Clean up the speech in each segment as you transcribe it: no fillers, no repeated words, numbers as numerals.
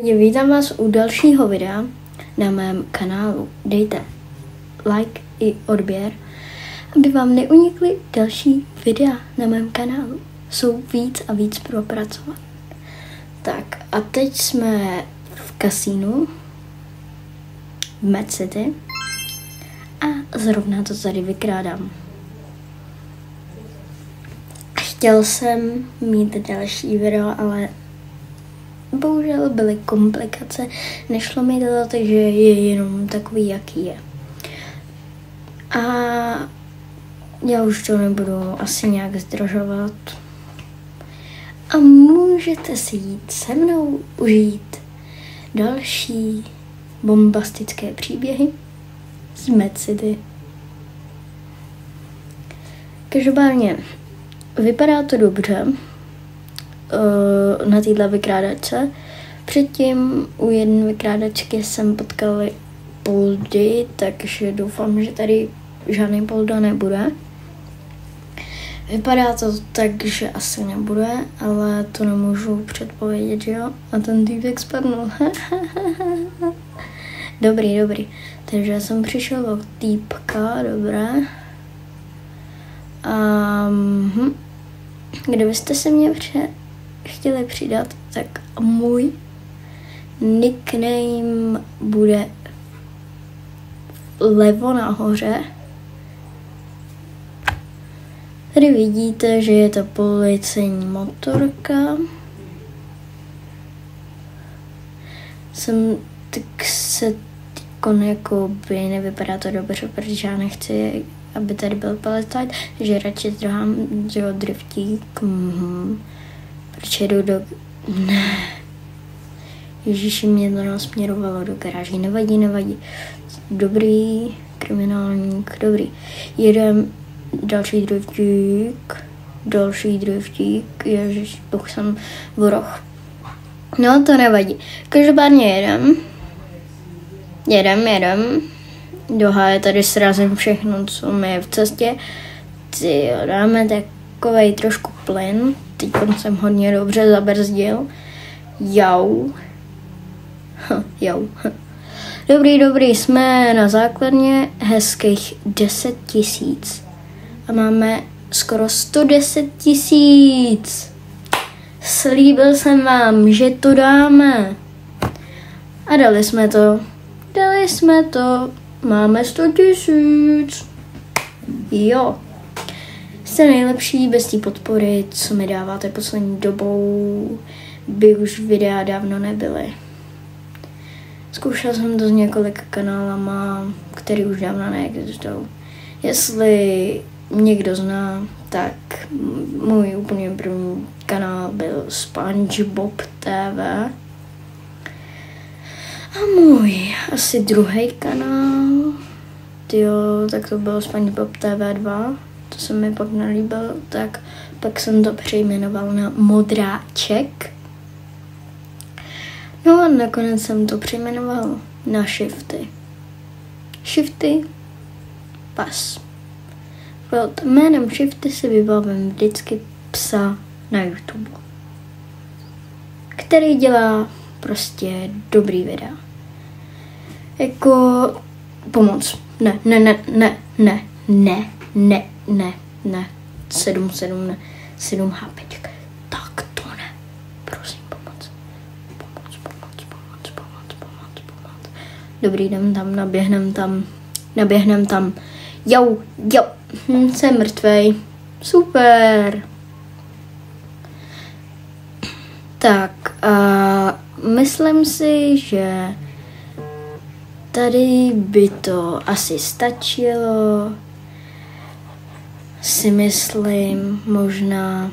Vítám vás u dalšího videa na mém kanálu. Dejte like i odběr, aby vám neunikly další videa na mém kanálu. Jsou víc a víc propracovat. Tak a teď jsme v kasínu v Mad City a zrovna to tady vykrádám. Chtěl jsem mít další video, ale bohužel byly komplikace, nešlo mi to, takže je jenom takový, jaký je. A já už to nebudu asi nějak zdržovat. A můžete si jít se mnou užít další bombastické příběhy z Mad City. Každopádně vypadá to dobře na této vykrádačce. Předtím u jedné vykrádačky jsem potkal poldy, takže doufám, že tady žádný polda nebude. Vypadá to tak, že asi nebude, ale to nemůžu předpovědět, že jo? A ten týpek spadnul. Dobrý. Takže jsem přišel od týpka, dobré. Kdybyste se mě chtěli přidat, tak můj nickname bude levo nahoře. Tady vidíte, že je to policejní motorka. Jakoby nevypadá to dobře, protože já nechci, aby tady byl policajt, že radši druhám driftík. Proč jedu do... Ne. Ježíši, mě to nasměrovalo do garáží. Nevadí. Dobrý, kriminálník, dobrý. Jedem další driftík. Ježiš, už jsem v roh. No, to nevadí. Každopádně jedem. Doháje tady srazím všechno, co mi je v cestě. Dáme takovej trošku plyn. Teď jsem hodně dobře zabrzdil. Jau. Dobrý, jsme na základně hezkých 10 000. A máme skoro 110 000. Slíbil jsem vám, že to dáme. A dali jsme to. Máme 100 000. Jo. Jste nejlepší bez té podpory, co mi dáváte poslední dobou, by už videa dávno nebyly. Zkoušel jsem to s několika kanálama, který už dávno neexistují. Jestli někdo zná, tak můj úplně první kanál byl SpongeBob TV. A můj asi druhý kanál, tak to byl SpongeBob TV 2. To se mi pak nelíbil, tak pak jsem to přejmenoval na Modráček. No a nakonec jsem to přejmenoval na Shifty. Shifty pas. Pod jménem Shifty si vybavím vždycky psa na YouTube, který dělá prostě dobrý videa. Jako pomoc. Ne. 7 hápeček. Tak to ne. Prosím, pomoc. Dobrý, jdem tam, naběhnem tam. Jo. Jsem mrtvej. Super. Tak, myslím si, že tady by to asi stačilo. Si myslím, možná.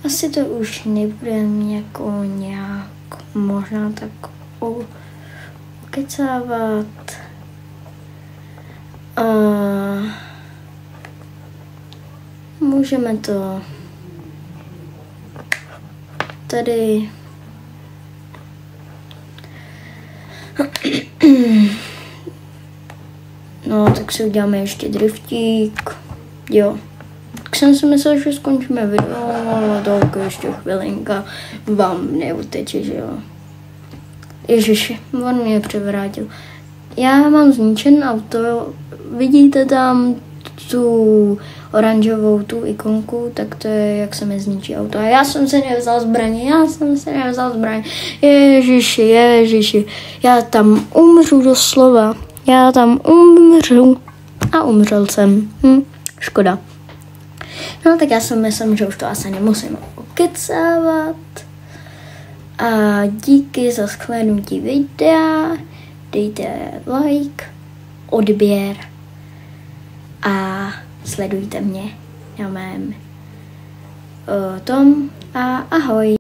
Asi to už nebude jako nějak možná tak ukecávat. Můžeme to tady No, tak si uděláme ještě driftík. Jo. Tak jsem si myslel, že skončíme video, ale tak ještě chvilinka vám neuteče, že jo. Ježiši, on mě převrátil. Já mám zničené auto, vidíte tam tu oranžovou tu ikonku, tak to je, jak se mi zničí auto. A já jsem si nevzal zbraně, Ježiši, já tam umřu doslova, a umřel jsem, škoda. No tak já si myslím, že už to asi nemusím okecávat. A díky za shlédnutí videa, dejte like, odběr a sledujte mě na mém tom a ahoj.